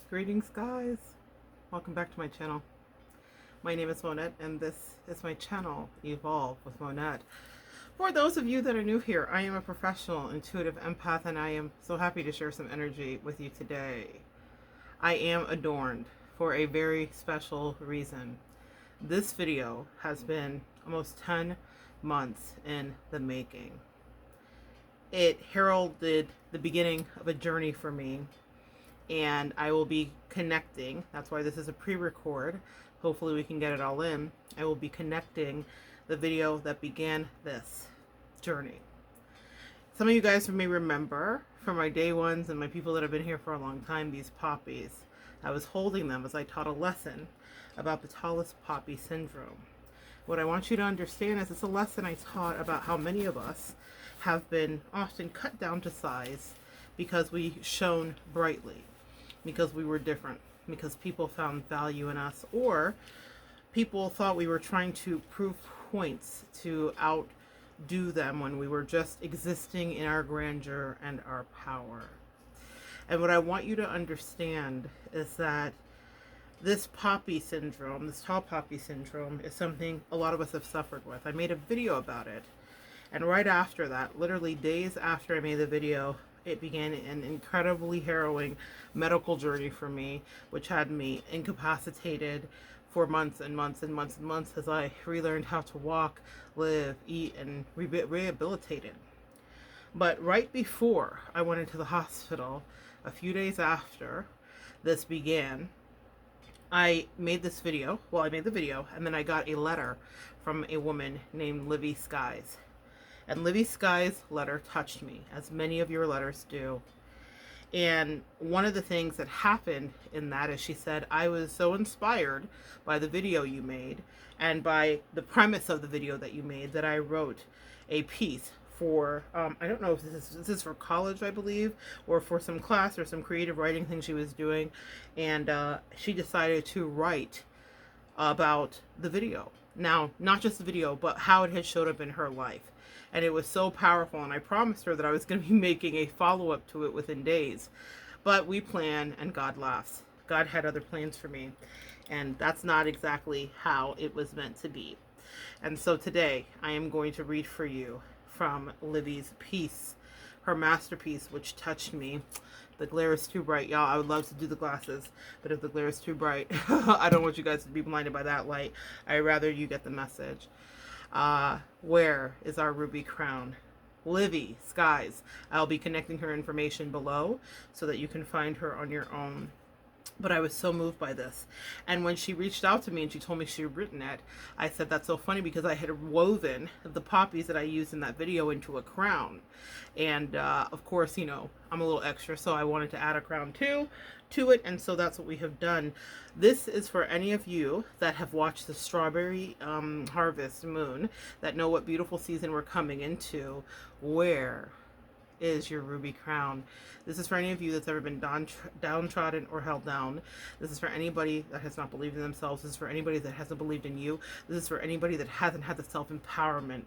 Greetings, guys. Welcome back to my channel. My name is Monette, and this is my channel, Evolve with Monette. For those of you that are new here, I am a professional intuitive empath, and I am so happy to share some energy with you today. I am adorned for a very special reason. This video has been almost 10 months in the making. It heralded the beginning of a journey for me, and I will be connecting. That's why this is a pre-record. Hopefully we can get it all in. I will be connecting the video that began this journey. Some of you guys may remember from my day ones and my people that have been here for a long time, these poppies. I was holding them as I taught a lesson about the tallest poppy syndrome. What I want you to understand is it's a lesson I taught about how many of us have been often cut down to size because we shone brightly, because we were different, because people found value in us, or people thought we were trying to prove points to outdo them when we were just existing in our grandeur and our power. And what I want you to understand is that this poppy syndrome, this tall poppy syndrome, is something a lot of us have suffered with. I made a video about it, and right after that, literally days after I made the video, it began an incredibly harrowing medical journey for me, which had me incapacitated for months and months and months and months as I relearned how to walk, live, eat, and rehabilitated. But right before I went into the hospital, a few days after this began, I made this video. Well, I made the video, and then I got a letter from a woman named Livy Sykes. And Livy Sykes' letter touched me, as many of your letters do. And one of the things that happened in that is she said, I was so inspired by the video you made and by the premise of the video that you made that I wrote a piece for, I don't know if this is for college, I believe, or for some class or some creative writing thing she was doing. And she decided to write about the video. Now, not just the video, but how it had showed up in her life. And it was so powerful, and I promised her that I was going to be making a follow-up to it within days. But we plan, and God laughs. God had other plans for me, and that's not exactly how it was meant to be. And so today, I am going to read for you from Livy's piece, her masterpiece, which touched me. The glare is too bright, y'all. I would love to do the glasses, but if the glare is too bright, I don't want you guys to be blinded by that light. I'd rather you get the message. Where is our ruby crown? Livy Sykes. I'll be connecting her information below so that you can find her on your own. But I was so moved by this. And when she reached out to me and she told me she had written it, I said, that's so funny, because I had woven the poppies that I used in that video into a crown. And of course, you know, I'm a little extra, so I wanted to add a crown too to it, and so that's what we have done. This is for any of you that have watched the strawberry harvest moon, that know what beautiful season we're coming into. Where is your ruby crown? This is for any of you that's ever been downtrodden or held down. This is for anybody that has not believed in themselves. This is for anybody that hasn't believed in you. This is for anybody that hasn't had the self-empowerment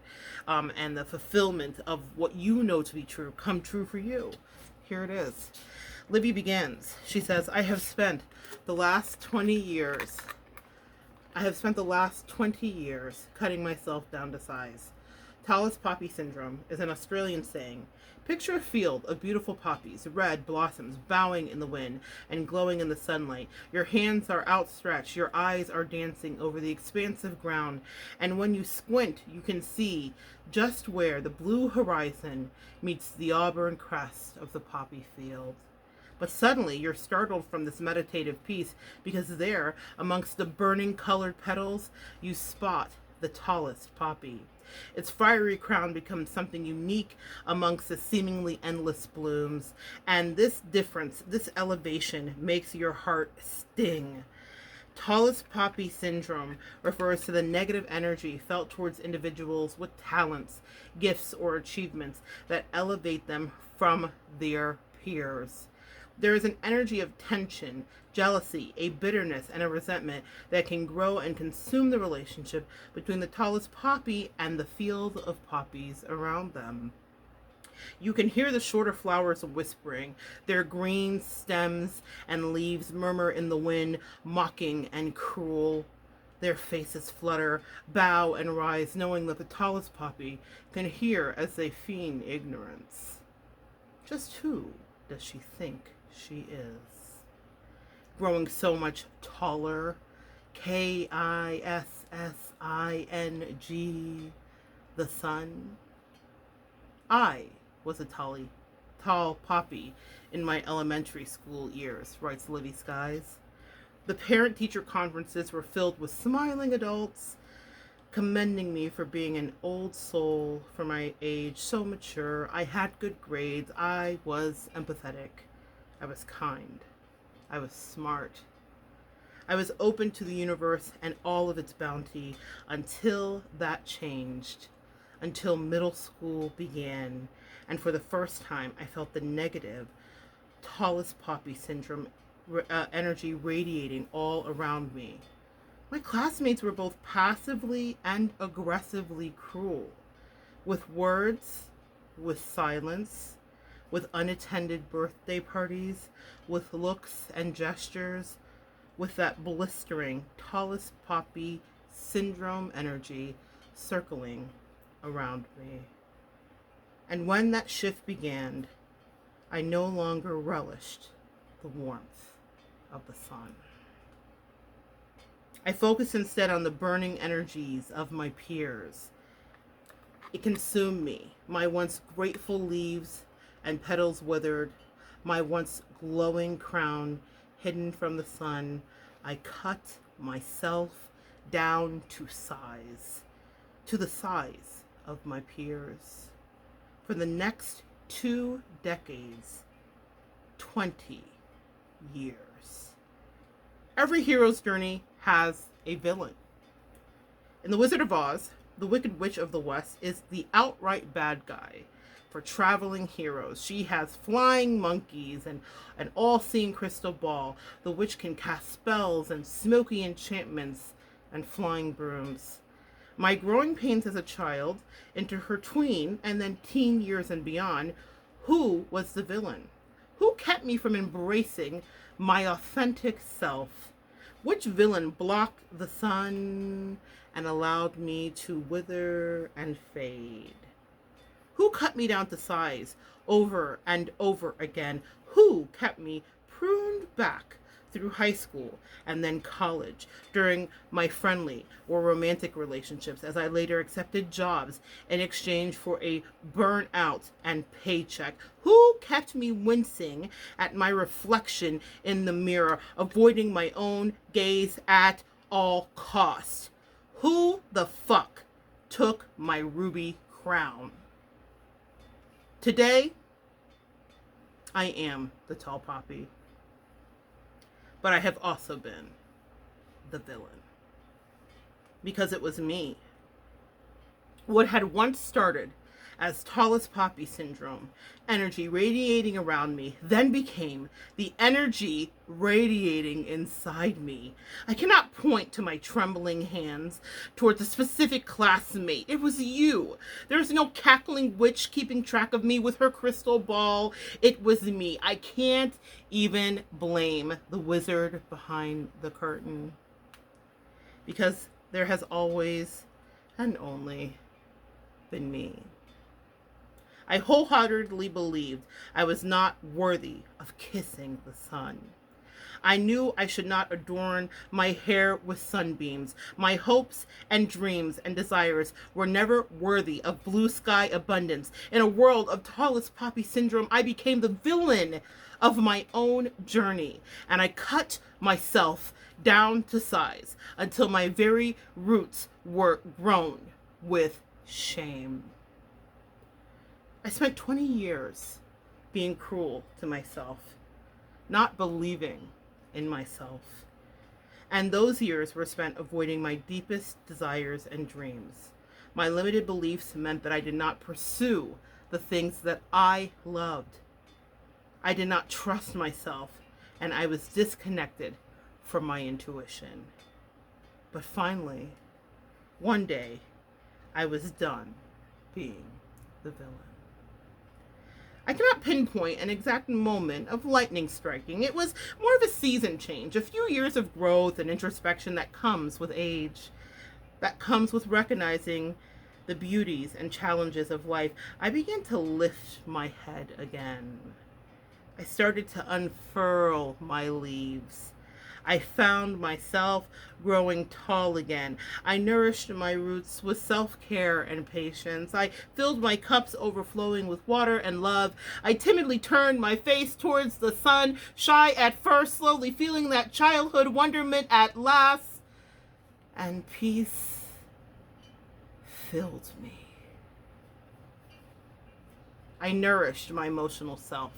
and the fulfillment of what you know to be true come true for you. Here it is. Livy begins. She says, I have spent the last 20 years cutting myself down to size. Tallest poppy syndrome is an Australian saying. Picture a field of beautiful poppies, red blossoms bowing in the wind and glowing in the sunlight. Your hands are outstretched, your eyes are dancing over the expansive ground, and when you squint, you can see just where the blue horizon meets the auburn crest of the poppy field. But suddenly you're startled from this meditative peace, because there, amongst the burning colored petals, you spot the tallest poppy. Its fiery crown becomes something unique amongst the seemingly endless blooms, and this difference, this elevation, makes your heart sting. Tallest poppy syndrome refers to the negative energy felt towards individuals with talents, gifts, or achievements that elevate them from their peers. There is an energy of tension, jealousy, a bitterness, and a resentment that can grow and consume the relationship between the tallest poppy and the field of poppies around them. You can hear the shorter flowers whispering, their green stems and leaves murmur in the wind, mocking and cruel. Their faces flutter, bow and rise, knowing that the tallest poppy can hear as they feign ignorance. Just who does she think she is? Growing so much taller, Kissing, the sun. I was a tall poppy in my elementary school years, writes Livy Skies. The parent-teacher conferences were filled with smiling adults, commending me for being an old soul for my age, so mature. I had good grades. I was empathetic. I was kind. I was smart. I was open to the universe and all of its bounty until that changed, until middle school began, and for the first time I felt the negative, tallest poppy syndrome energy radiating all around me. My classmates were both passively and aggressively cruel, with words, with silence, with unattended birthday parties, with looks and gestures, with that blistering, tallest poppy syndrome energy circling around me. And when that shift began, I no longer relished the warmth of the sun. I focused instead on the burning energies of my peers. It consumed me. My once grateful leaves and petals withered, my once glowing crown hidden from the sun. I cut myself down to the size of my peers. For the next 2 decades, 20 years. Every hero's journey has a villain. In The Wizard of Oz, the Wicked Witch of the West is the outright bad guy. For traveling heroes, she has flying monkeys and an all-seeing crystal ball. The witch can cast spells and smoky enchantments and flying brooms. My growing pains as a child, into her tween and then teen years and beyond, who was the villain? Who kept me from embracing my authentic self? Which villain blocked the sun and allowed me to wither and fade? Who cut me down to size over and over again? Who kept me pruned back through high school and then college, during my friendly or romantic relationships, as I later accepted jobs in exchange for a burnout and paycheck? Who kept me wincing at my reflection in the mirror, avoiding my own gaze at all costs? Who the fuck took my ruby crown? Today, I am the tall poppy, but I have also been the villain, because it was me. What had once started as tallest poppy syndrome, energy radiating around me, then became the energy radiating inside me. I cannot point to my trembling hands towards a specific classmate. It was you. There's no cackling witch keeping track of me with her crystal ball. It was me. I can't even blame the wizard behind the curtain, because there has always and only been me. I wholeheartedly believed I was not worthy of kissing the sun. I knew I should not adorn my hair with sunbeams. My hopes and dreams and desires were never worthy of blue sky abundance. In a world of tallest poppy syndrome, I became the villain of my own journey, and I cut myself down to size until my very roots were grown with shame. I spent 20 years being cruel to myself, not believing in myself. And those years were spent avoiding my deepest desires and dreams. My limited beliefs meant that I did not pursue the things that I loved. I did not trust myself, and I was disconnected from my intuition. But finally, one day, I was done being the villain. I cannot pinpoint an exact moment of lightning striking. It was more of a season change, a few years of growth and introspection that comes with age, that comes with recognizing the beauties and challenges of life. I began to lift my head again. I started to unfurl my leaves. I found myself growing tall again. I nourished my roots with self-care and patience. I filled my cups overflowing with water and love. I timidly turned my face towards the sun, shy at first, slowly feeling that childhood wonderment at last. And peace filled me. I nourished my emotional self.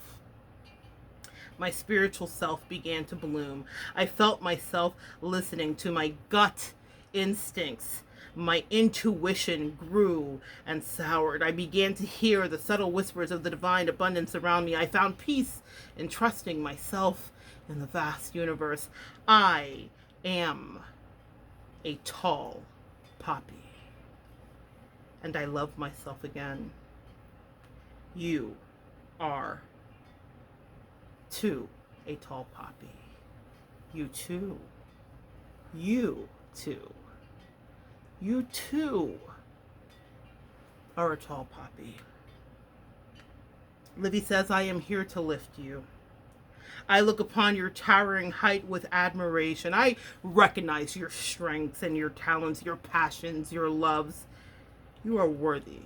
My spiritual self began to bloom. I felt myself listening to my gut instincts. My intuition grew and soured. I began to hear the subtle whispers of the divine abundance around me. I found peace in trusting myself in the vast universe. I am a tall poppy, and I love myself again. You are too a tall poppy. You too. You too. You too are a tall poppy. Livy says, I am here to lift you. I look upon your towering height with admiration. I recognize your strengths and your talents, your passions, your loves. You are worthy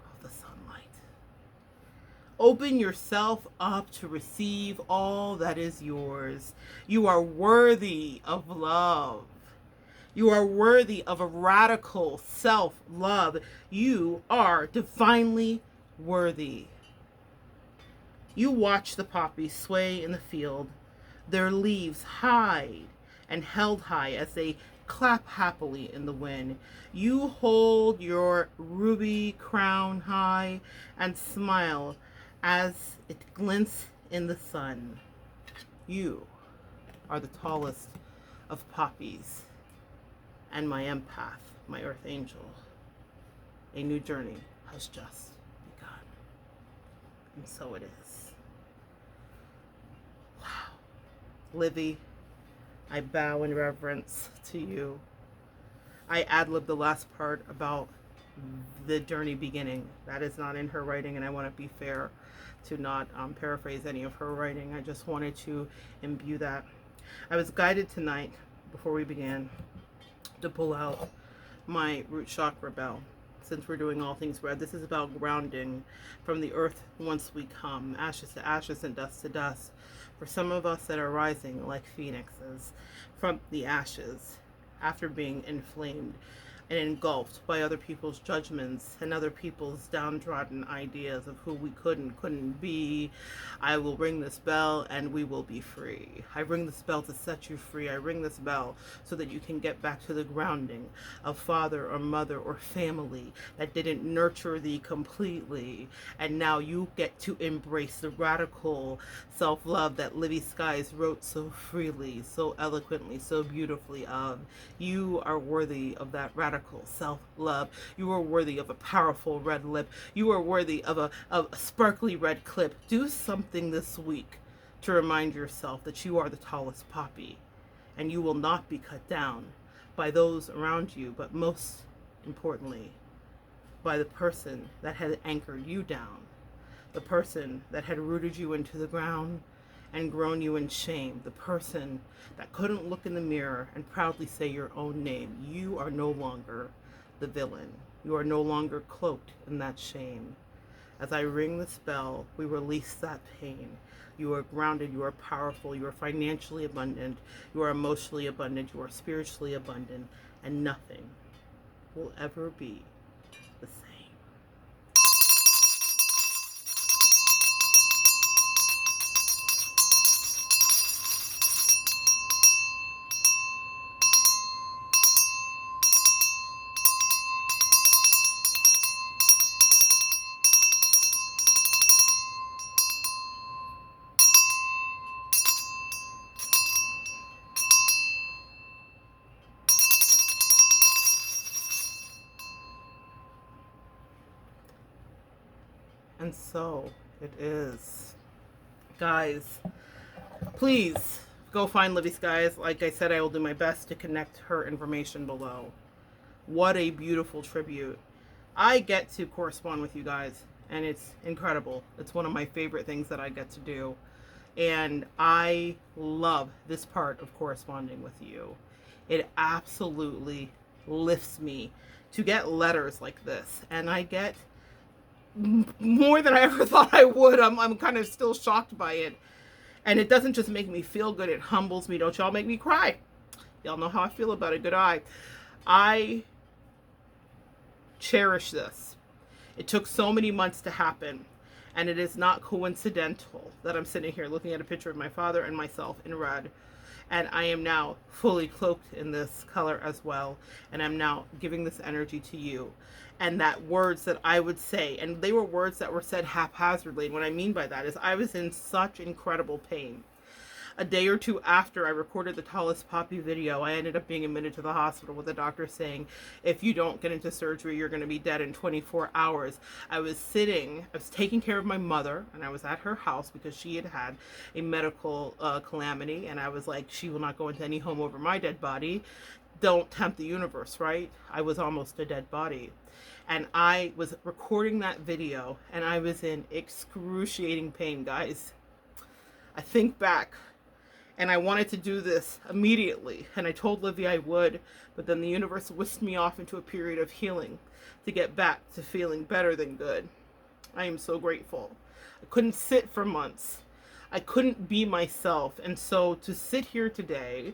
of the sunlight. Open yourself up to receive all that is yours. You are worthy of love. You are worthy of a radical self-love. You are divinely worthy. You watch the poppies sway in the field, their leaves hide and held high as they clap happily in the wind. You hold your ruby crown high and smile as it glints in the sun. You are the tallest of poppies and my empath, my earth angel. A new journey has just begun. And so it is. Wow. Livy, I bow in reverence to you. I ad-libbed the last part about the journey beginning. That is not in her writing, and I want to be fair to not paraphrase any of her writing. I just wanted to imbue that. I was guided tonight, before we began, to pull out my root chakra bell. Since we're doing all things red, this is about grounding from the earth once we come, ashes to ashes and dust to dust. For some of us that are rising like phoenixes from the ashes after being inflamed and engulfed by other people's judgments and other people's downtrodden ideas of who we could and couldn't be. I will ring this bell and we will be free. I ring this bell to set you free. I ring this bell so that you can get back to the grounding of father or mother or family that didn't nurture thee completely. And now you get to embrace the radical self-love that Livy Skies wrote so freely, so eloquently, so beautifully of. You are worthy of that radical self-love. You are worthy of a powerful red lip. You are worthy of a sparkly red clip. Do something this week to remind yourself that you are the tallest poppy and you will not be cut down by those around you, but most importantly, by the person that had anchored you down, the person that had rooted you into the ground and grown you in shame, the person that couldn't look in the mirror and proudly say your own name. You are no longer the villain. You are no longer cloaked in that shame. As I ring this bell, we release that pain. You are grounded, you are powerful, you are financially abundant, you are emotionally abundant, you are spiritually abundant, and nothing will ever be the same. And so It is. Guys, please go find Livy, guys. Like I said, I will do my best to connect her information below. What a beautiful tribute. I get to correspond with you guys, and it's incredible. It's one of my favorite things that I get to do. And I love this part of corresponding with you. It absolutely lifts me to get letters like this. And I get more than I ever thought I would. I'm kind of still shocked by it. And it doesn't just make me feel good, it humbles me. Don't y'all make me cry. Y'all know how I feel about a good eye. I cherish this. It took so many months to happen. And it is not coincidental that I'm sitting here looking at a picture of my father and myself in red. And I am now fully cloaked in this color as well. And I'm now giving this energy to you. And that words that I would say, and they were words that were said haphazardly. And what I mean by that is I was in such incredible pain. A day or two after I recorded the Tallest Poppy video, I ended up being admitted to the hospital with the doctor saying, if you don't get into surgery, you're going to be dead in 24 hours. I was taking care of my mother, and I was at her house because she had had a medical calamity, and I was like, she will not go into any home over my dead body. Don't tempt the universe, right? I was almost a dead body. And I was recording that video, and I was in excruciating pain, guys. I think back, and I wanted to do this immediately. And I told Livy I would, but then the universe whisked me off into a period of healing to get back to feeling better than good. I am so grateful. I couldn't sit for months. I couldn't be myself. And so to sit here today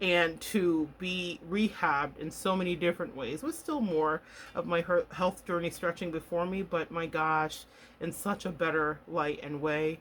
and to be rehabbed in so many different ways was still more of my health journey stretching before me, but my gosh, in such a better light and way.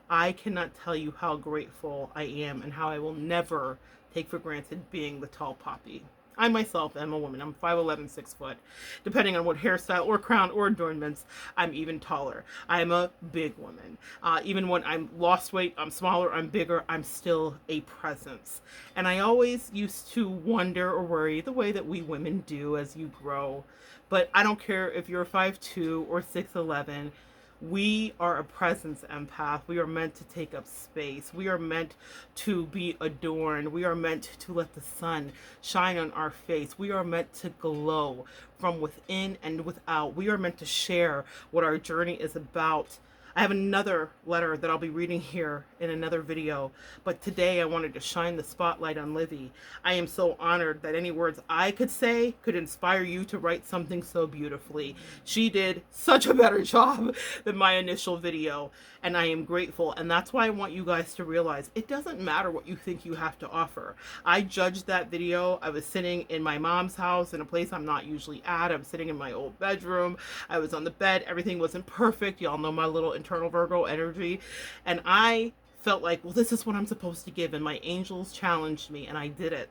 I cannot tell you how grateful I am and how I will never take for granted being the tall poppy. I myself am a woman. I'm 5'11", 6 foot. Depending on what hairstyle or crown or adornments, I'm even taller. I'm a big woman. Even when I'm lost weight, I'm smaller, I'm bigger, I'm still a presence. And I always used to wonder or worry the way that we women do as you grow. But I don't care if you're 5'2" or 6'11". We are a presence empath. We are meant to take up space. We are meant to be adorned. We are meant to let the sun shine on our face. We are meant to glow from within and without. We are meant to share what our journey is about. I have another letter that I'll be reading here in another video, but today I wanted to shine the spotlight on Livy. I am so honored that any words I could say could inspire you to write something so beautifully. She did such a better job than my initial video, and I am grateful. And that's why I want you guys to realize it doesn't matter what you think you have to offer. I judged that video. I was sitting in my mom's house in a place I'm not usually at. I'm sitting in my old bedroom. I was on the bed. Everything wasn't perfect. Y'all know my little internal Virgo energy. And I felt like, well, this is what I'm supposed to give. And my angels challenged me, and I did it.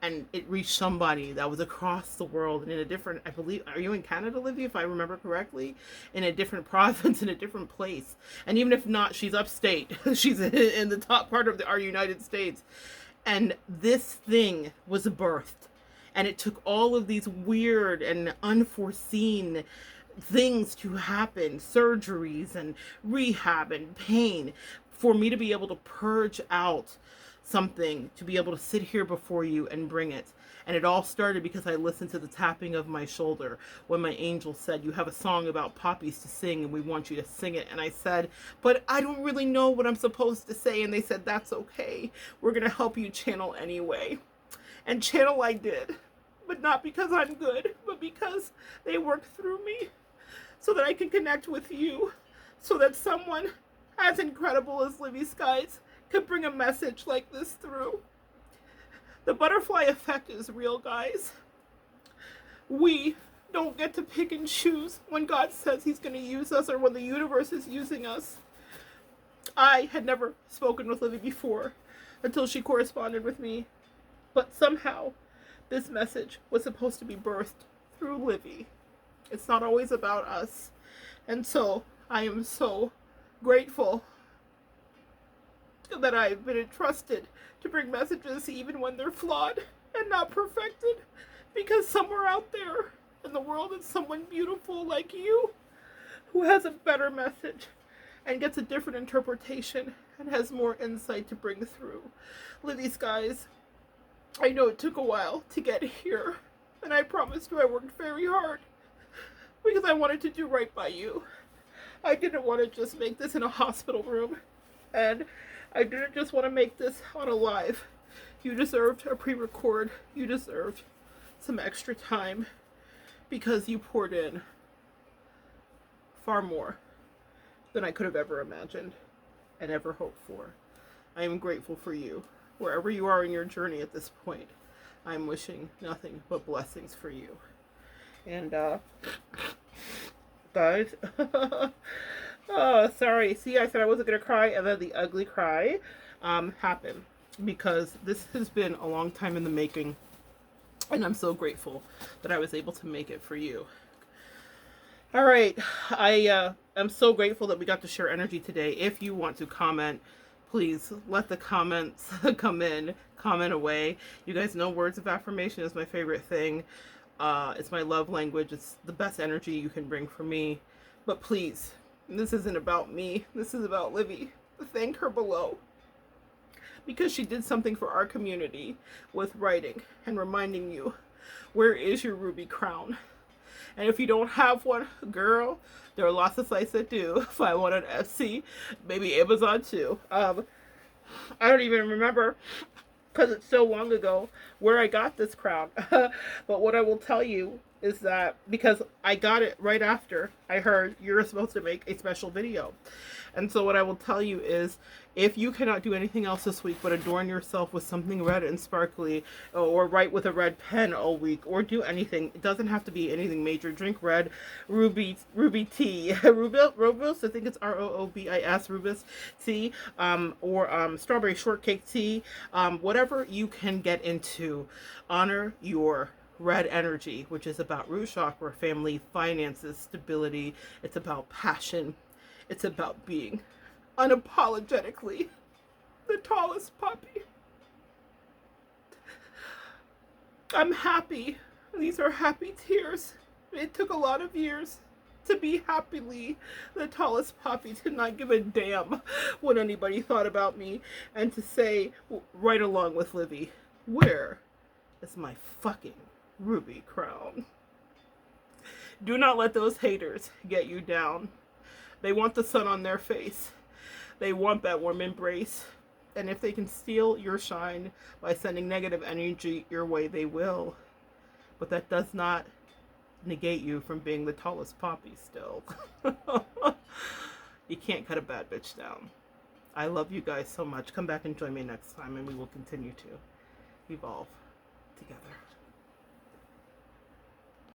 And it reached somebody that was across the world and in a different, I believe, are you in Canada, Livy, if I remember correctly? In a different province, in a different place. And even if not, she's upstate. She's in the top part of our United States. And this thing was birthed. And it took all of these weird and unforeseen things to happen, surgeries and rehab and pain, for me to be able to purge out something, to be able to sit here before you and bring it. And it all started because I listened to the tapping of my shoulder when my angel said, you have a song about poppies to sing and we want you to sing it. And I said, but I don't really know what I'm supposed to say. And they said, that's okay. We're going to help you channel anyway. And channel I did, but not because I'm good, but because they worked through me so that I can connect with you, so that someone as incredible as Livy Sykes could bring a message like this through. The butterfly effect is real, guys. We don't get to pick and choose when God says he's going to use us or when the universe is using us. I had never spoken with Livy before until she corresponded with me. But somehow this message was supposed to be birthed through Livy. It's not always about us. And so I am so grateful that I've been entrusted to bring messages even when they're flawed and not perfected, because somewhere out there in the world is someone beautiful like you who has a better message. and gets a different interpretation and has more insight to bring through. Livy's guys, I know it took a while to get here, and I promised you I worked very hard because I wanted to do right by you. I didn't want to just make this in a hospital room, and I didn't just want to make this on a live. You deserved a pre-record. You deserved some extra time because you poured in far more than I could have ever imagined and ever hoped for. I am grateful for you. Wherever you are in your journey at this point, I'm wishing nothing but blessings for you. And, guys, oh, sorry. See, I said I wasn't going to cry, and then the ugly cry happened because this has been a long time in the making, and I'm so grateful that I was able to make it for you. All right, I am so grateful that we got to share energy today. If you want to comment, please let the comments come in, comment away. You guys know words of affirmation is my favorite thing. It's my love language. It's the best energy you can bring for me. But please, this isn't about me. This is about Livy. Thank her below, because she did something for our community with writing and reminding you, where is your ruby crown? And if you don't have one, girl, there are lots of sites that do. Find one on Etsy, maybe Amazon too. I don't even remember, because it's so long ago, where I got this crown. But what I will tell you is that, because I got it right after I heard you're supposed to make a special video. And so what I will tell you is, if you cannot do anything else this week but adorn yourself with something red and sparkly, or write with a red pen all week, or do anything, it doesn't have to be anything major. Drink red ruby tea, rubus, I think it's ROOBIS, rubus tea, or strawberry shortcake tea, whatever you can get into. Honor your red energy, which is about root chakra, family, finances, stability. It's about passion. It's about being unapologetically the tallest puppy. I'm happy. These are happy tears. It took a lot of years to be happily the tallest puppy, to not give a damn what anybody thought about me, and to say, right along with Livy, where is my fucking ruby crown? Do not let those haters get you down. They want the sun on their face. They want that warm embrace. And if they can steal your shine by sending negative energy your way, they will. But that does not negate you from being the tallest poppy still. You can't cut a bad bitch down. I love you guys so much. Come back and join me next time, and we will continue to evolve together.